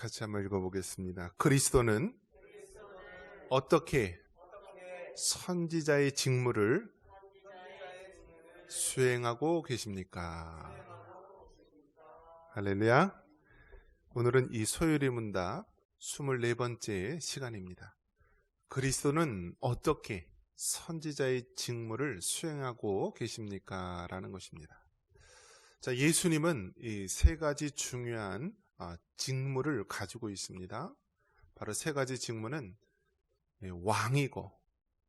같이 한번 읽어보겠습니다. 그리스도는 어떻게 선지자의 직무를 수행하고 계십니까? 할렐루야. 오늘은 이 소요리 문답 24번째 시간입니다. 그리스도는 어떻게 선지자의 직무를 수행하고 계십니까? 라는 것입니다. 자, 예수님은 이 세 가지 중요한 직무를 가지고 있습니다. 바로 세 가지 직무는 왕이고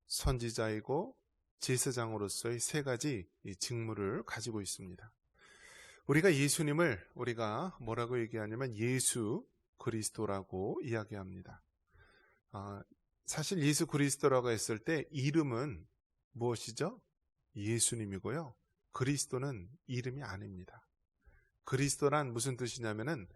선지자이고 제사장으로서의 세 가지 직무를 가지고 있습니다. 우리가 예수님을 우리가 뭐라고 얘기하냐면 예수 그리스도라고 이야기합니다. 사실 예수 그리스도라고 했을 때 이름은 무엇이죠? 예수님이고요. 그리스도는 이름이 아닙니다. 그리스도란 무슨 뜻이냐면은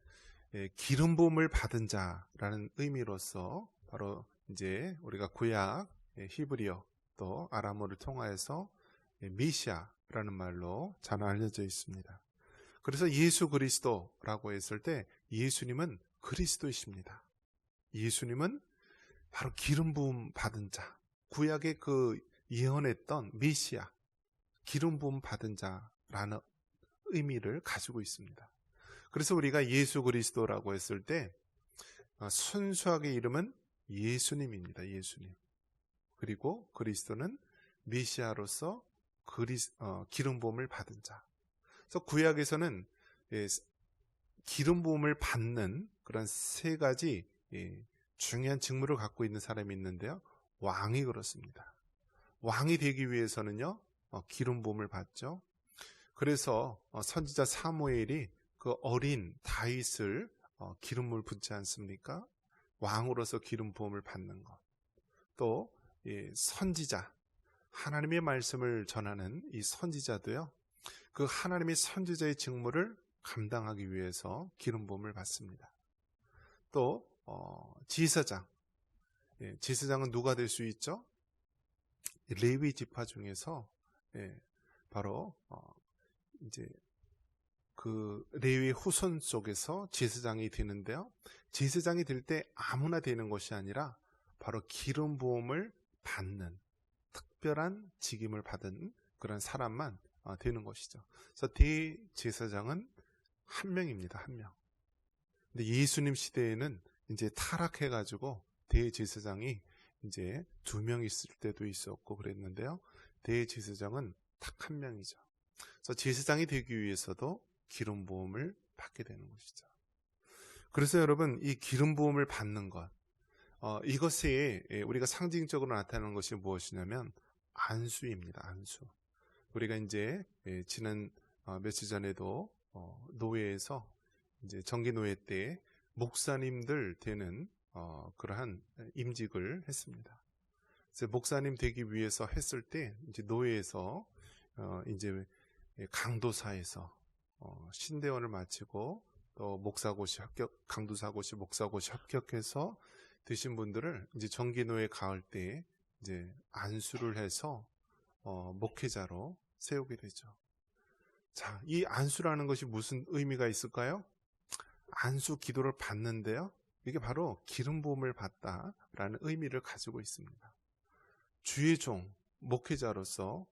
기름 부음을 받은 자라는 의미로서 바로 이제 우리가 구약 히브리어 또 아람어를 통하여서 메시아라는 말로 잘 알려져 있습니다. 그래서 예수 그리스도라고 했을 때 예수님은 그리스도이십니다. 예수님은 바로 기름 부음 받은 자, 구약에 그 예언했던 메시아, 기름 부음 받은 자라는 의미를 가지고 있습니다. 그래서 우리가 예수 그리스도라고 했을 때 순수하게 이름은 예수님입니다. 예수님. 그리고 그리스도는 메시아로서 기름 부음을 받은 자. 그래서 구약에서는 기름 부음을 받는 그런 세 가지 중요한 직무를 갖고 있는 사람이 있는데요. 왕이 그렇습니다. 왕이 되기 위해서는요, 기름 부음을 받죠. 그래서 선지자 사무엘이 그 어린 다윗을 기름을 붓지 않습니까? 왕으로서 기름 부음을 받는 것. 또 선지자, 하나님의 말씀을 전하는 이 선지자도요. 그 하나님의 선지자의 직무를 감당하기 위해서 기름 부음을 받습니다. 또 제사장, 제사장은 누가 될 수 있죠? 레위 지파 중에서 바로 이제 그 레위 후손 속에서 제사장이 되는데요. 제사장이 될 때 아무나 되는 것이 아니라 바로 기름 부음을 받는 특별한 직임을 받은 그런 사람만 되는 것이죠. 그래서 대제사장은 한 명입니다. 한 명. 근데 예수님 시대에는 이제 타락해가지고 대제사장이 이제 2명 있을 때도 있었고 그랬는데요. 대제사장은 딱 한 명이죠. 그래서 제사장이 되기 위해서도 기름 부음을 받게 되는 것이죠. 그래서 여러분 이 기름 부음을 받는 것, 이것이 우리가 상징적으로 나타나는 것이 무엇이냐면 안수입니다. 안수. 우리가 이제 지난 며칠 전에도 노회에서 이제 정기 노회 때 목사님들 되는 그러한 임직을 했습니다. 그래서 목사님 되기 위해서 했을 때 이제 노회에서 이제 강도사에서 신대원을 마치고 또 목사고시 합격, 강도사고시, 목사고시 합격해서 되신 분들을 이제 정기노에 가을 때 이제 안수를 해서 목회자로 세우게 되죠. 자, 이 안수라는 것이 무슨 의미가 있을까요? 안수 기도를 받는데요. 이게 바로 기름 부음을 받다라는 의미를 가지고 있습니다. 주의 종, 목회자로서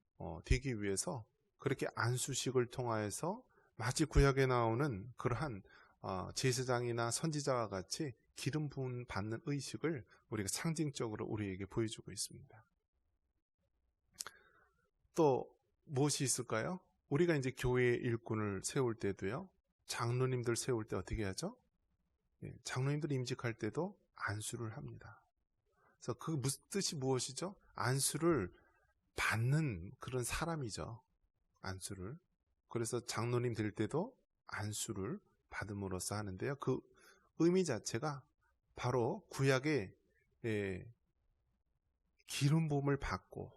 되기 위해서 그렇게 안수식을 통하여서 마치 구약에 나오는 그러한 제사장이나 선지자와 같이 기름 부음 받는 의식을 우리가 상징적으로 우리에게 보여주고 있습니다. 또 무엇이 있을까요? 우리가 이제 교회 일꾼을 세울 때도요. 장로님들 세울 때 어떻게 하죠? 장로님들 임직할 때도 안수를 합니다. 그래서 그 뜻이 무엇이죠? 안수를 받는 그런 사람이죠. 안수를. 그래서 장로님 될 때도 안수를 받음으로써 하는데요. 그 의미 자체가 바로 구약의 기름 부음을 받고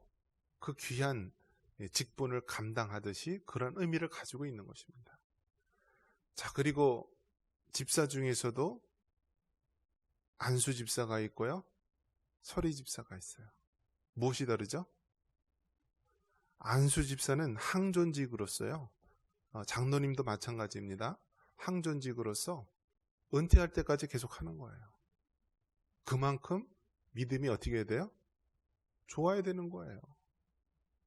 그 귀한 직분을 감당하듯이 그런 의미를 가지고 있는 것입니다. 자, 그리고 집사 중에서도 안수 집사가 있고요. 서리 집사가 있어요. 무엇이 다르죠? 안수 집사는 항존직으로서요. 장로님도 마찬가지입니다. 항존직으로서 은퇴할 때까지 계속 하는 거예요. 그만큼 믿음이 어떻게 해야 돼요? 좋아야 되는 거예요.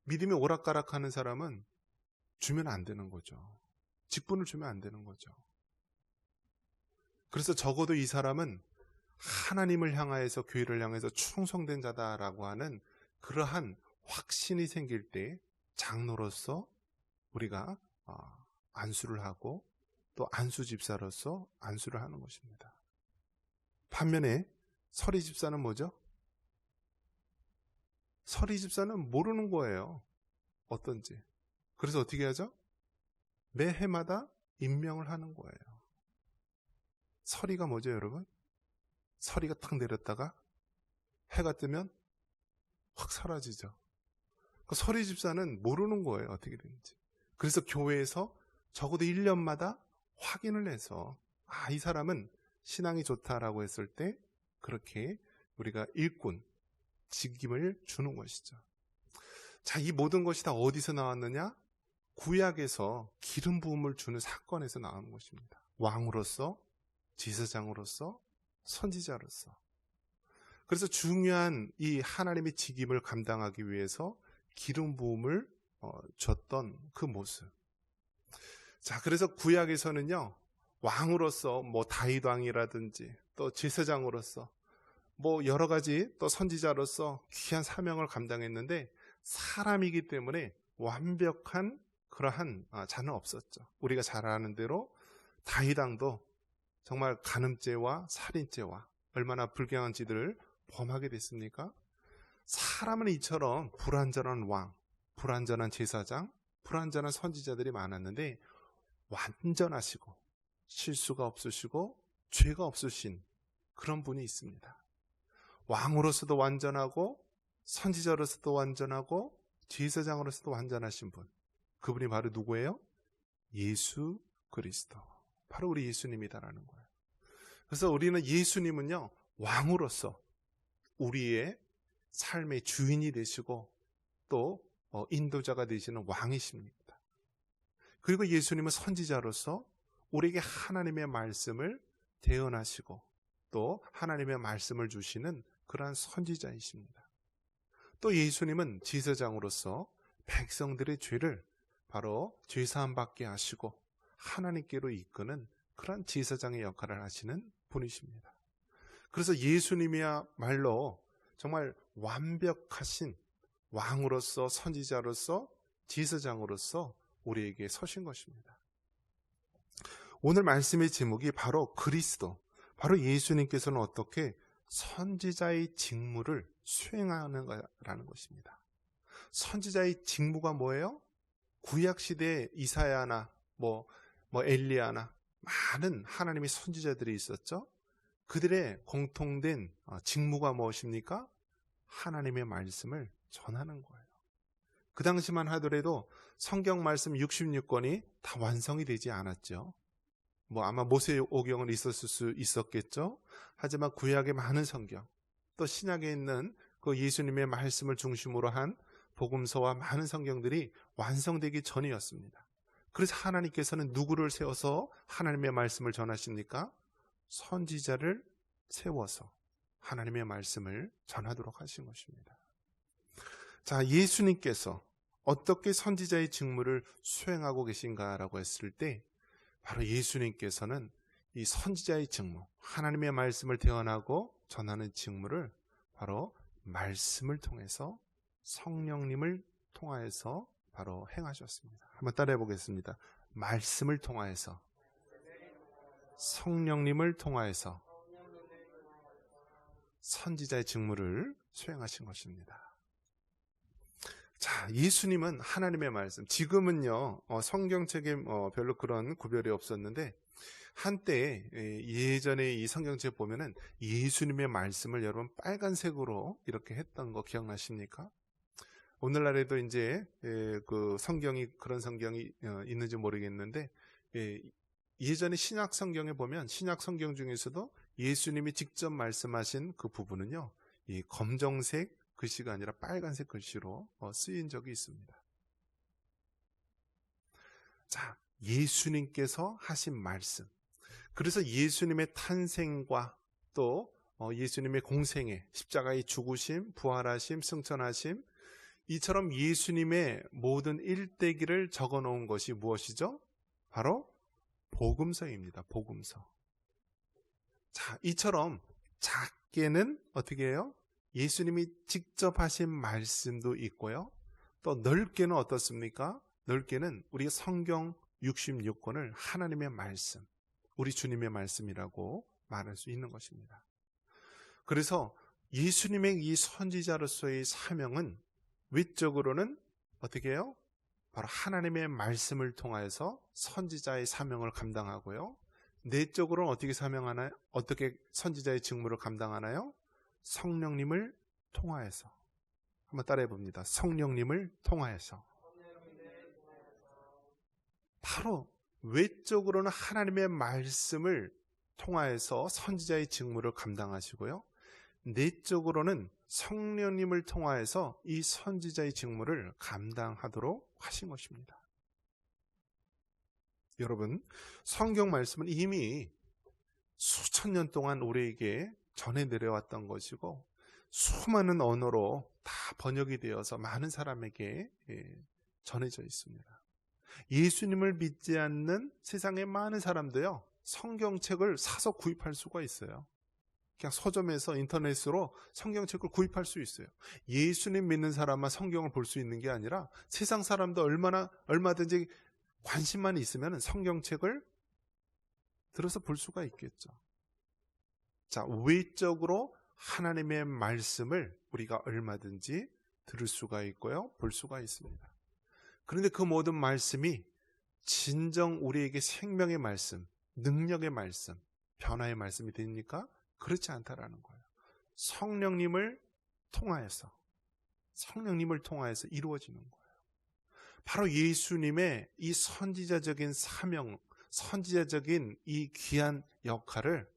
믿음이 오락가락하는 사람은 주면 안 되는 거죠. 직분을 주면 안 되는 거죠. 그래서 적어도 이 사람은 하나님을 향하여서, 교회를 향해서 충성된 자다라고 하는 그러한 확신이 생길 때 장로로서 우리가 안수를 하고 또 안수 집사로서 안수를 하는 것입니다. 반면에 서리 집사는 뭐죠? 서리 집사는 모르는 거예요. 어떤지. 그래서 어떻게 하죠? 매 해마다 임명을 하는 거예요. 서리가 뭐죠, 여러분? 서리가 탁 내렸다가 해가 뜨면 확 사라지죠. 그 서리 집사는 모르는 거예요, 어떻게 되는지. 그래서 교회에서 적어도 1년마다 확인을 해서 이 사람은 신앙이 좋다라고 했을 때 그렇게 우리가 일꾼, 직임을 주는 것이죠. 자, 이 모든 것이 다 어디서 나왔느냐? 구약에서 기름 부음을 주는 사건에서 나오는 것입니다. 왕으로서, 제사장으로서, 선지자로서. 그래서 중요한 이 하나님의 직임을 감당하기 위해서 기름 부음을 줬던 그 모습. 자, 그래서 구약에서는요, 왕으로서 뭐 다윗 왕이라든지 또 제사장으로서 뭐 여러 가지 또 선지자로서 귀한 사명을 감당했는데 사람이기 때문에 완벽한 그러한 자는 없었죠. 우리가 잘 아는 대로 다윗 왕도 정말 간음죄와 살인죄와 얼마나 불경한 짓을 범하게 됐습니까? 사람은 이처럼 불완전한 왕, 불완전한 제사장, 불완전한 선지자들이 많았는데 완전하시고 실수가 없으시고 죄가 없으신 그런 분이 있습니다. 왕으로서도 완전하고 선지자로서도 완전하고 제사장으로서도 완전하신 분. 그분이 바로 누구예요? 예수 그리스도. 바로 우리 예수님이다라는 거예요. 그래서 우리는 예수님은요, 왕으로서 우리의 삶의 주인이 되시고 또 인도자가 되시는 왕이십니다. 그리고 예수님은 선지자로서 우리에게 하나님의 말씀을 대언하시고 또 하나님의 말씀을 주시는 그러한 선지자이십니다. 또 예수님은 제사장으로서 백성들의 죄를 바로 죄사함 받게 하시고 하나님께로 이끄는 그런 제사장의 역할을 하시는 분이십니다. 그래서 예수님이야말로 정말 완벽하신 왕으로서 선지자로서 제사장으로서 우리에게 서신 것입니다. 오늘 말씀의 제목이 바로 그리스도, 바로 예수님께서는 어떻게 선지자의 직무를 수행하는가라는 것입니다. 선지자의 직무가 뭐예요? 구약시대에 이사야나 엘리야나 많은 하나님의 선지자들이 있었죠. 그들의 공통된 직무가 무엇입니까? 하나님의 말씀을 전하는 거예요. 그 당시만 하더라도 성경 말씀 66권이 다 완성이 되지 않았죠. 아마 모세오경은 있었을 수 있었겠죠. 하지만 구약의 많은 성경, 또 신약에 있는 그 예수님의 말씀을 중심으로 한 복음서와 많은 성경들이 완성되기 전이었습니다. 그래서 하나님께서는 누구를 세워서 하나님의 말씀을 전하십니까? 선지자를 세워서 하나님의 말씀을 전하도록 하신 것입니다. 자, 예수님께서 어떻게 선지자의 직무를 수행하고 계신가라고 했을 때 바로 예수님께서는 이 선지자의 직무, 하나님의 말씀을 대언하고 전하는 직무를 바로 말씀을 통해서 성령님을 통하여서 바로 행하셨습니다. 한번 따라해 보겠습니다. 말씀을 통하여서 성령님을 통하여서 선지자의 직무를 수행하신 것입니다. 자, 예수님은 하나님의 말씀, 지금은요 성경책에 별로 그런 구별이 없었는데 한때 예전에 이 성경책 보면은 예수님의 말씀을 여러분 빨간색으로 이렇게 했던 거 기억나십니까? 오늘날에도 이제 그 성경이 그런 성경이 있는지 모르겠는데 예전에 신약 성경에 보면 신약 성경 중에서도 예수님이 직접 말씀하신 그 부분은요 이 검정색 글씨가 아니라 빨간색 글씨로 쓰인 적이 있습니다. 자, 예수님께서 하신 말씀, 그래서 예수님의 탄생과 또 예수님의 공생애, 십자가의 죽으심, 부활하심, 승천하심, 이처럼 예수님의 모든 일대기를 적어 놓은 것이 무엇이죠? 바로 복음서입니다. 복음서. 자, 이처럼 작게는 어떻게 해요? 예수님이 직접 하신 말씀도 있고요. 또 넓게는 어떻습니까? 넓게는 우리가 성경 66권을 하나님의 말씀, 우리 주님의 말씀이라고 말할 수 있는 것입니다. 그래서 예수님의 이 선지자로서의 사명은 외적으로는 어떻게 해요? 바로 하나님의 말씀을 통하여서 선지자의 사명을 감당하고요. 내적으로는 어떻게 사명하나요? 어떻게 선지자의 직무를 감당하나요? 성령님을 통하여서. 한번 따라해 봅니다. 성령님을 통하여서. 바로 외적으로는 하나님의 말씀을 통하여서 선지자의 직무를 감당하시고요. 내적으로는 성령님을 통하여서 이 선지자의 직무를 감당하도록 하신 것입니다. 여러분, 성경 말씀은 이미 수천 년 동안 우리에게 전해 내려왔던 것이고 수많은 언어로 다 번역이 되어서 많은 사람에게 전해져 있습니다. 예수님을 믿지 않는 세상의 많은 사람도요, 성경책을 사서 구입할 수가 있어요. 그냥 서점에서 인터넷으로 성경책을 구입할 수 있어요. 예수님 믿는 사람만 성경을 볼 수 있는 게 아니라 세상 사람도 얼마든지 관심만 있으면 성경책을 들어서 볼 수가 있겠죠. 자, 외적으로 하나님의 말씀을 우리가 얼마든지 들을 수가 있고요, 볼 수가 있습니다. 그런데 그 모든 말씀이 진정 우리에게 생명의 말씀, 능력의 말씀, 변화의 말씀이 됩니까? 그렇지 않다라는 거예요. 성령님을 통하여서 이루어지는 거예요. 바로 예수님의 이 선지자적인 사명, 선지자적인 이 귀한 역할을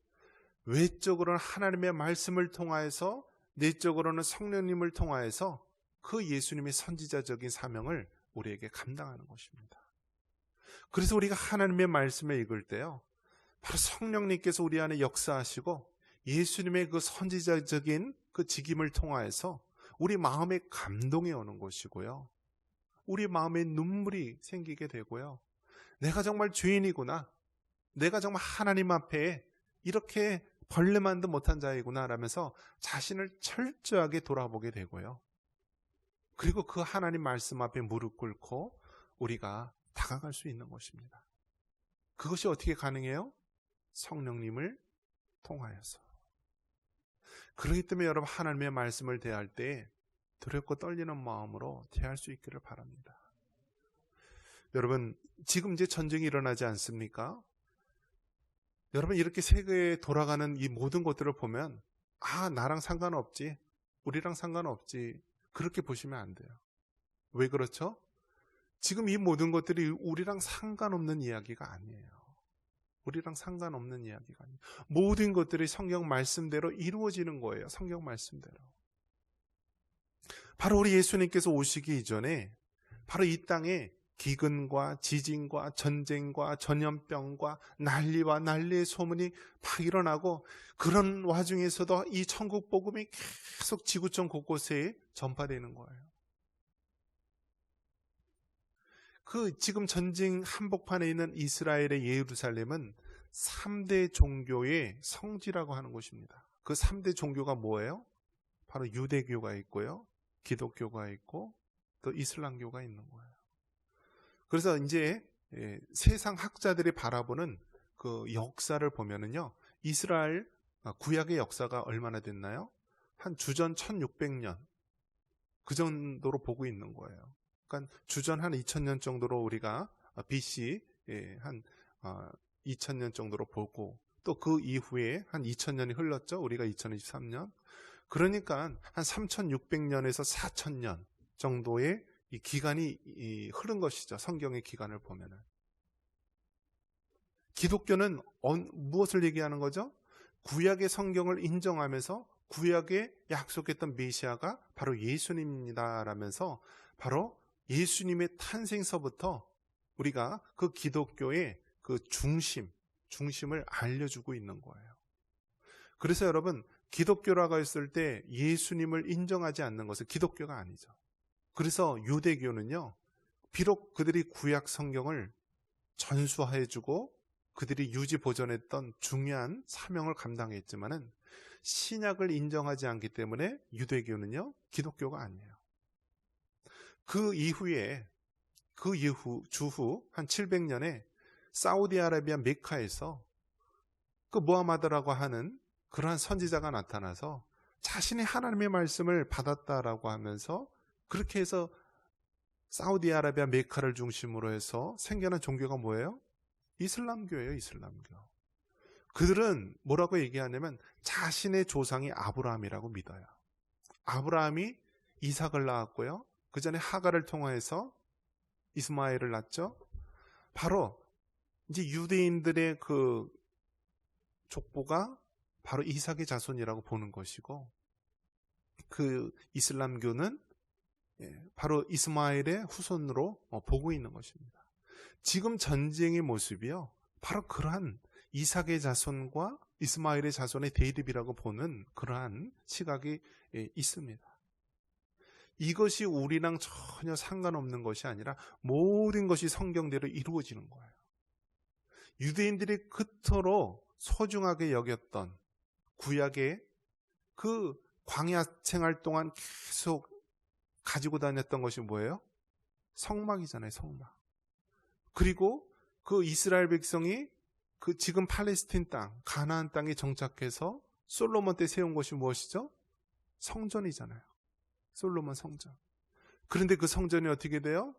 외적으로는 하나님의 말씀을 통하여서, 내적으로는 성령님을 통하여서 그 예수님의 선지자적인 사명을 우리에게 감당하는 것입니다. 그래서 우리가 하나님의 말씀을 읽을 때요, 바로 성령님께서 우리 안에 역사하시고 예수님의 그 선지자적인 그 직임을 통하여서 우리 마음에 감동이 오는 것이고요, 우리 마음에 눈물이 생기게 되고요, 내가 정말 죄인이구나, 내가 정말 하나님 앞에 이렇게 벌레만도 못한 자이구나 라면서 자신을 철저하게 돌아보게 되고요, 그리고 그 하나님 말씀 앞에 무릎 꿇고 우리가 다가갈 수 있는 것입니다. 그것이 어떻게 가능해요? 성령님을 통하여서. 그렇기 때문에 여러분, 하나님의 말씀을 대할 때 두렵고 떨리는 마음으로 대할 수 있기를 바랍니다. 여러분, 지금 이제 전쟁이 일어나지 않습니까? 여러분, 이렇게 세계에 돌아가는 이 모든 것들을 보면 나랑 상관없지, 우리랑 상관없지, 그렇게 보시면 안 돼요. 왜 그렇죠? 지금 이 모든 것들이 우리랑 상관없는 이야기가 아니에요. 우리랑 상관없는 이야기가 아니에요. 모든 것들이 성경 말씀대로 이루어지는 거예요. 성경 말씀대로. 바로 우리 예수님께서 오시기 이전에 바로 이 땅에 기근과 지진과 전쟁과 전염병과 난리의 소문이 막 일어나고, 그런 와중에서도 이 천국 복음이 계속 지구촌 곳곳에 전파되는 거예요. 그 지금 전쟁 한복판에 있는 이스라엘의 예루살렘은 3대 종교의 성지라고 하는 곳입니다. 그 3대 종교가 뭐예요? 바로 유대교가 있고요, 기독교가 있고 또 이슬람교가 있는 거예요. 그래서 이제 세상 학자들이 바라보는 그 역사를 보면은요, 이스라엘 구약의 역사가 얼마나 됐나요? 한 주전 1600년 그 정도로 보고 있는 거예요. 그러니까 주전 한 2000년 정도로 우리가 BC 한 2000년 정도로 보고, 또 그 이후에 한 2000년이 흘렀죠. 우리가 2023년. 그러니까 한 3600년에서 4000년 정도의 이 기간이 흐른 것이죠. 성경의 기간을 보면은. 기독교는 무엇을 얘기하는 거죠? 구약의 성경을 인정하면서 구약에 약속했던 메시아가 바로 예수님입니다 라면서, 바로 예수님의 탄생서부터 우리가 그 기독교의 그 중심, 중심을 알려주고 있는 거예요. 그래서 여러분, 기독교라고 했을 때 예수님을 인정하지 않는 것은 기독교가 아니죠. 그래서 유대교는요, 비록 그들이 구약 성경을 전수해주고 그들이 유지 보존했던 중요한 사명을 감당했지만은 신약을 인정하지 않기 때문에 유대교는요, 기독교가 아니에요. 그 이후 주후 한 700년에 사우디아라비아 메카에서 그 무하마드라고 하는 그러한 선지자가 나타나서 자신이 하나님의 말씀을 받았다라고 하면서 그렇게 해서 사우디아라비아 메카를 중심으로 해서 생겨난 종교가 뭐예요? 이슬람교예요, 이슬람교. 그들은 뭐라고 얘기하냐면 자신의 조상이 아브라함이라고 믿어요. 아브라함이 이삭을 낳았고요. 그 전에 하갈을 통해서 이스마엘을 낳았죠. 바로 이제 유대인들의 그 족보가 바로 이삭의 자손이라고 보는 것이고, 그 이슬람교는 바로 이스마엘의 후손으로 보고 있는 것입니다. 지금 전쟁의 모습이요, 바로 그러한 이삭의 자손과 이스마엘의 자손의 대립이라고 보는 그러한 시각이 있습니다. 이것이 우리랑 전혀 상관없는 것이 아니라 모든 것이 성경대로 이루어지는 거예요. 유대인들이 그토록 소중하게 여겼던 구약의 그 광야 생활 동안 계속 가지고 다녔던 것이 뭐예요? 성막이잖아요, 성막. 그리고 그 이스라엘 백성이 그 지금 팔레스틴 땅, 가나안 땅에 정착해서 솔로몬 때 세운 것이 무엇이죠? 성전이잖아요. 솔로몬 성전. 그런데 그 성전이 어떻게 돼요?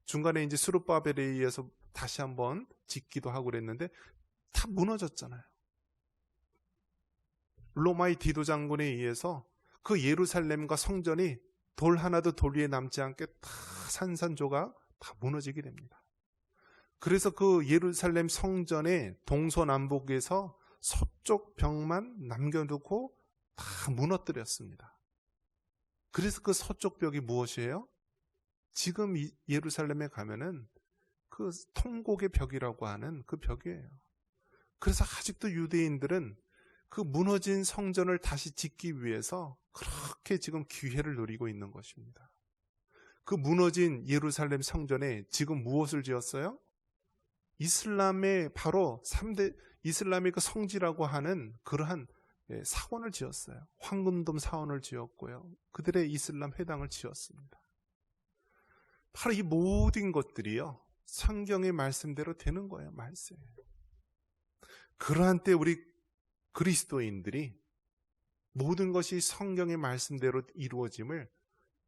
중간에 이제 스룹바벨에 의해서 다시 한번 짓기도 하고 그랬는데 다 무너졌잖아요. 로마의 디도 장군에 의해서 그 예루살렘과 성전이 돌 하나도 돌 위에 남지 않게 다 산산조각 다 무너지게 됩니다. 그래서 그 예루살렘 성전의 동서남북에서 서쪽 벽만 남겨두고 다 무너뜨렸습니다. 그래서 그 서쪽 벽이 무엇이에요? 지금 예루살렘에 가면은 그 통곡의 벽이라고 하는 그 벽이에요. 그래서 아직도 유대인들은 그 무너진 성전을 다시 짓기 위해서 그렇게 지금 기회를 누리고 있는 것입니다. 그 무너진 예루살렘 성전에 지금 무엇을 지었어요? 이슬람의 바로 3대 이슬람의 그 성지라고 하는 그러한 사원을 지었어요. 황금돔 사원을 지었고요. 그들의 이슬람 회당을 지었습니다. 바로 이 모든 것들이요, 성경의 말씀대로 되는 거예요. 말씀. 그러한 때 우리 그리스도인들이 모든 것이 성경의 말씀대로 이루어짐을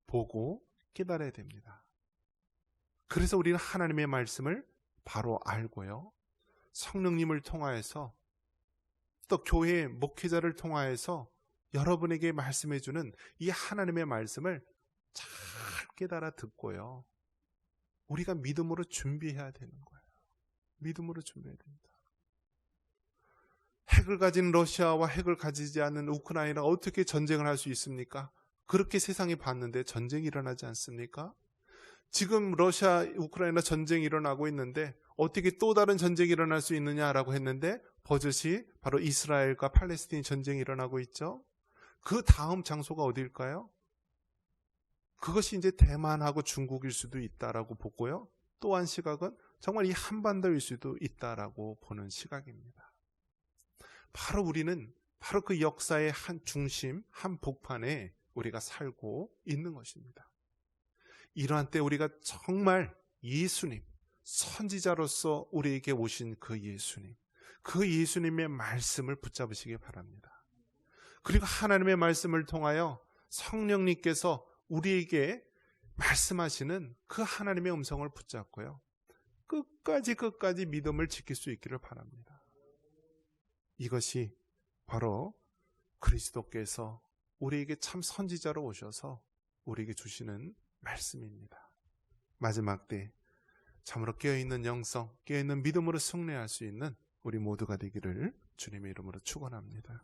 보고 깨달아야 됩니다. 그래서 우리는 하나님의 말씀을 바로 알고요, 성령님을 통하여서 또 교회 목회자를 통하여서 여러분에게 말씀해주는 이 하나님의 말씀을 잘 깨달아 듣고요, 우리가 믿음으로 준비해야 되는 거예요. 믿음으로 준비해야 됩니다. 핵을 가진 러시아와 핵을 가지지 않는 우크라이나가 어떻게 전쟁을 할 수 있습니까? 그렇게 세상이 봤는데 전쟁이 일어나지 않습니까? 지금 러시아, 우크라이나 전쟁이 일어나고 있는데 어떻게 또 다른 전쟁이 일어날 수 있느냐라고 했는데 버젓이 바로 이스라엘과 팔레스틴 전쟁이 일어나고 있죠. 그 다음 장소가 어디일까요? 그것이 이제 대만하고 중국일 수도 있다라고 보고요. 또 한 시각은 정말 이 한반도일 수도 있다라고 보는 시각입니다. 바로 우리는 바로 그 역사의 한 중심, 한 복판에 우리가 살고 있는 것입니다. 이러한 때 우리가 정말 예수님, 선지자로서 우리에게 오신 그 예수님, 그 예수님의 말씀을 붙잡으시기 바랍니다. 그리고 하나님의 말씀을 통하여 성령님께서 우리에게 말씀하시는 그 하나님의 음성을 붙잡고요, 끝까지 믿음을 지킬 수 있기를 바랍니다. 이것이 바로 그리스도께서 우리에게 참 선지자로 오셔서 우리에게 주시는 말씀입니다. 마지막 때 참으로 깨어있는 영성, 깨어있는 믿음으로 승리할 수 있는 우리 모두가 되기를 주님의 이름으로 축원합니다.